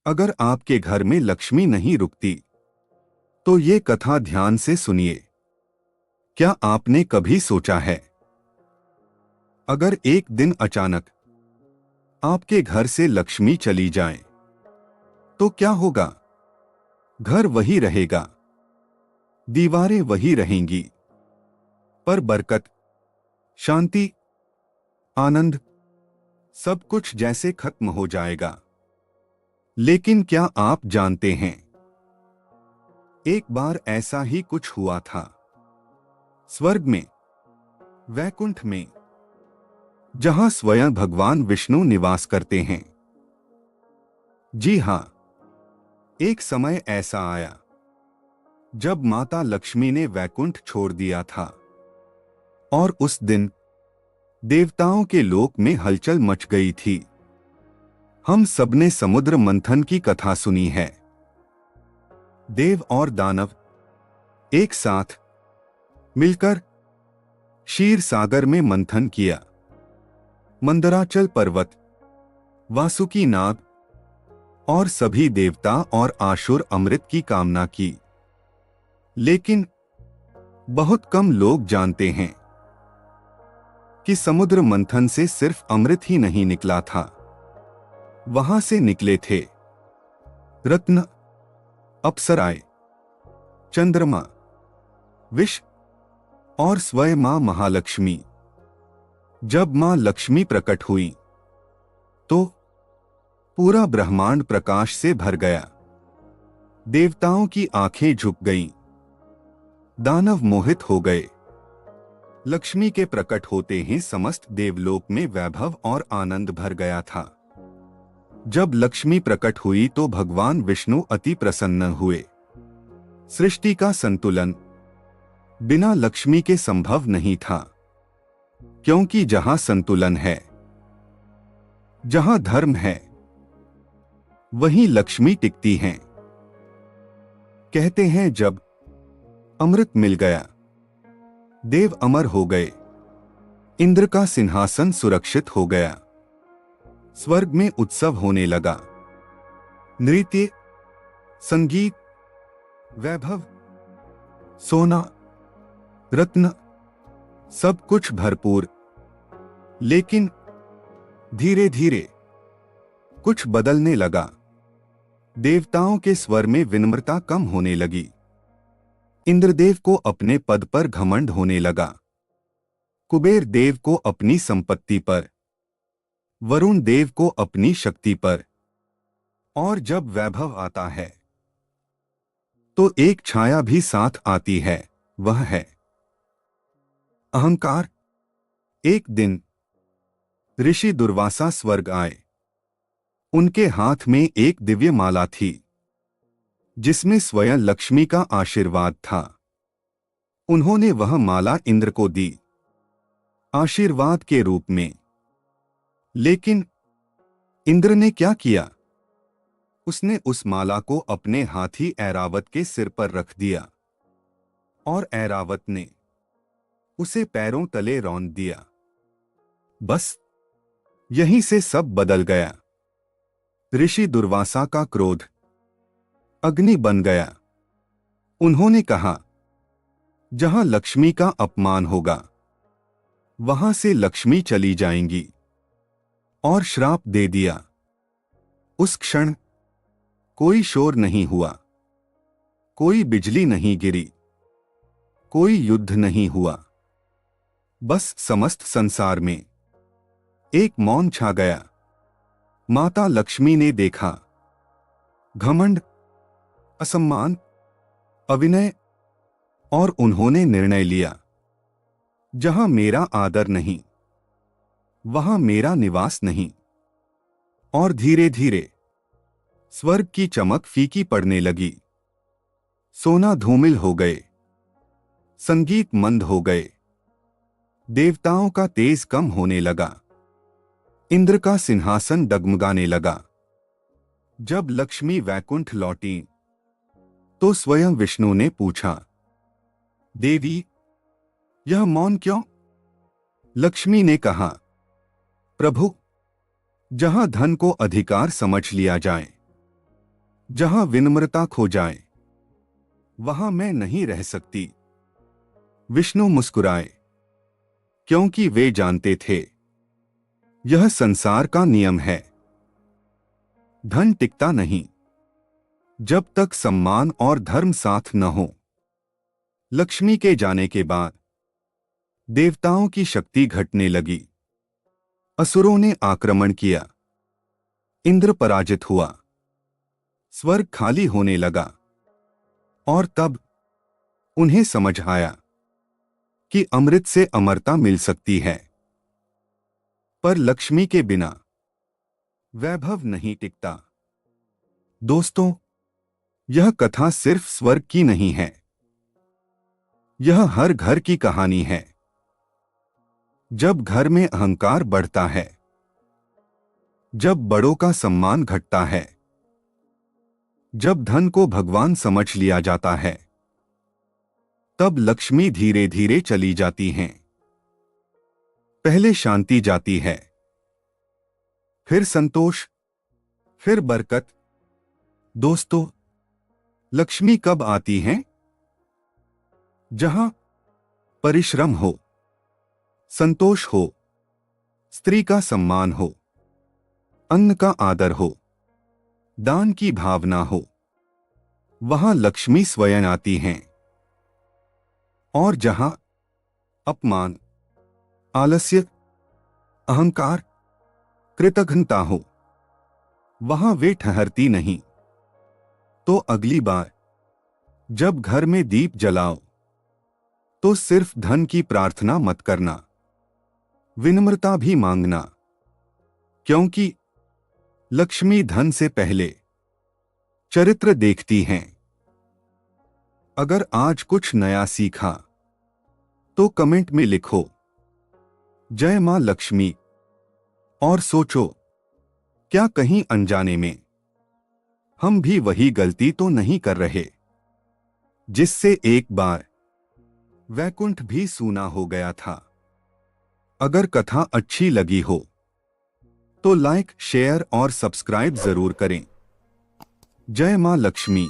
अगर आपके घर में लक्ष्मी नहीं रुकती तो ये कथा ध्यान से सुनिए। क्या आपने कभी सोचा है, अगर एक दिन अचानक आपके घर से लक्ष्मी चली जाए तो क्या होगा? घर वही रहेगा, दीवारें वही रहेंगी, पर बरकत, शांति, आनंद सब कुछ जैसे खत्म हो जाएगा। लेकिन क्या आप जानते हैं, एक बार ऐसा ही कुछ हुआ था। स्वर्ग में, वैकुंठ में, जहां स्वयं भगवान विष्णु निवास करते हैं। जी हां, एक समय ऐसा आया जब माता लक्ष्मी ने वैकुंठ छोड़ दिया था और उस दिन देवताओं के लोक में हलचल मच गई थी। हम सबने समुद्र मंथन की कथा सुनी है। देव और दानव एक साथ मिलकर क्षीर सागर में मंथन किया। मंदराचल पर्वत, वासुकी नाग और सभी देवता और आसुर अमृत की कामना की। लेकिन बहुत कम लोग जानते हैं कि समुद्र मंथन से सिर्फ अमृत ही नहीं निकला था, वहां से निकले थे रत्न, अप्सराएं, चंद्रमा, विष और स्वयं मां महालक्ष्मी। जब मां लक्ष्मी प्रकट हुई तो पूरा ब्रह्मांड प्रकाश से भर गया। देवताओं की आंखें झुक गईं, दानव मोहित हो गए। लक्ष्मी के प्रकट होते ही समस्त देवलोक में वैभव और आनंद भर गया था। जब लक्ष्मी प्रकट हुई तो भगवान विष्णु अति प्रसन्न हुए। सृष्टि का संतुलन बिना लक्ष्मी के संभव नहीं था, क्योंकि जहां संतुलन है, जहां धर्म है, वहीं लक्ष्मी टिकती हैं। कहते हैं जब अमृत मिल गया, देव अमर हो गए, इंद्र का सिंहासन सुरक्षित हो गया। स्वर्ग में उत्सव होने लगा। नृत्य, संगीत, वैभव, सोना, रत्न, सब कुछ भरपूर। लेकिन धीरे धीरे कुछ बदलने लगा। देवताओं के स्वर में विनम्रता कम होने लगी। इंद्रदेव को अपने पद पर घमंड होने लगा। कुबेर देव को अपनी संपत्ति पर, वरुण देव को अपनी शक्ति पर। और जब वैभव आता है तो एक छाया भी साथ आती है, वह है अहंकार। एक दिन ऋषि दुर्वासा स्वर्ग आए। उनके हाथ में एक दिव्य माला थी जिसमें स्वयं लक्ष्मी का आशीर्वाद था। उन्होंने वह माला इंद्र को दी, आशीर्वाद के रूप में। लेकिन इंद्र ने क्या किया? उसने उस माला को अपने हाथी ऐरावत के सिर पर रख दिया और ऐरावत ने उसे पैरों तले रौंद दिया। बस यहीं से सब बदल गया। ऋषि दुर्वासा का क्रोध अग्नि बन गया। उन्होंने कहा, जहां लक्ष्मी का अपमान होगा वहां से लक्ष्मी चली जाएंगी, और श्राप दे दिया। उस क्षण कोई शोर नहीं हुआ, कोई बिजली नहीं गिरी, कोई युद्ध नहीं हुआ। बस समस्त संसार में एक मौन छा गया। माता लक्ष्मी ने देखा, घमंड, असम्मान, अविनय, और उन्होंने निर्णय लिया, जहां मेरा आदर नहीं वहां मेरा निवास नहीं। और धीरे धीरे स्वर्ग की चमक फीकी पड़ने लगी। सोना धूमिल हो गए, संगीत मंद हो गए, देवताओं का तेज कम होने लगा, इंद्र का सिंहासन डगमगाने लगा। जब लक्ष्मी वैकुंठ लौटी तो स्वयं विष्णु ने पूछा, देवी, यह मौन क्यों? लक्ष्मी ने कहा, प्रभु, जहां धन को अधिकार समझ लिया जाए जहां विनम्रता खो जाए वहां मैं नहीं रह सकती। विष्णु मुस्कुराए, क्योंकि वे जानते थे यह संसार का नियम है। धन टिकता नहीं जब तक सम्मान और धर्म साथ न हो। लक्ष्मी के जाने के बाद देवताओं की शक्ति घटने लगी। असुरों ने आक्रमण किया, इंद्र पराजित हुआ, स्वर्ग खाली होने लगा। और तब उन्हें समझ आया कि अमृत से अमरता मिल सकती है, पर लक्ष्मी के बिना वैभव नहीं टिकता। दोस्तों, यह कथा सिर्फ स्वर्ग की नहीं है, यह हर घर की कहानी है। जब घर में अहंकार बढ़ता है, जब बड़ों का सम्मान घटता है, जब धन को भगवान समझ लिया जाता है, तब लक्ष्मी धीरे धीरे चली जाती हैं। पहले शांति जाती है, फिर संतोष, फिर बरकत। दोस्तों, लक्ष्मी कब आती हैं? जहां परिश्रम हो, संतोष हो, स्त्री का सम्मान हो, अन्न का आदर हो, दान की भावना हो, वहां लक्ष्मी स्वयं आती हैं। और जहां अपमान, आलस्य, अहंकार, कृतघ्नता हो, वहां वे ठहरती नहीं। तो अगली बार जब घर में दीप जलाओ तो सिर्फ धन की प्रार्थना मत करना, विनम्रता भी मांगना, क्योंकि लक्ष्मी धन से पहले चरित्र देखती हैं। अगर आज कुछ नया सीखा तो कमेंट में लिखो जय मां लक्ष्मी, और सोचो क्या कहीं अनजाने में हम भी वही गलती तो नहीं कर रहे जिससे एक बार वैकुंठ भी सूना हो गया था। अगर कथा अच्छी लगी हो तो लाइक, शेयर और सब्सक्राइब जरूर करें। जय मां लक्ष्मी।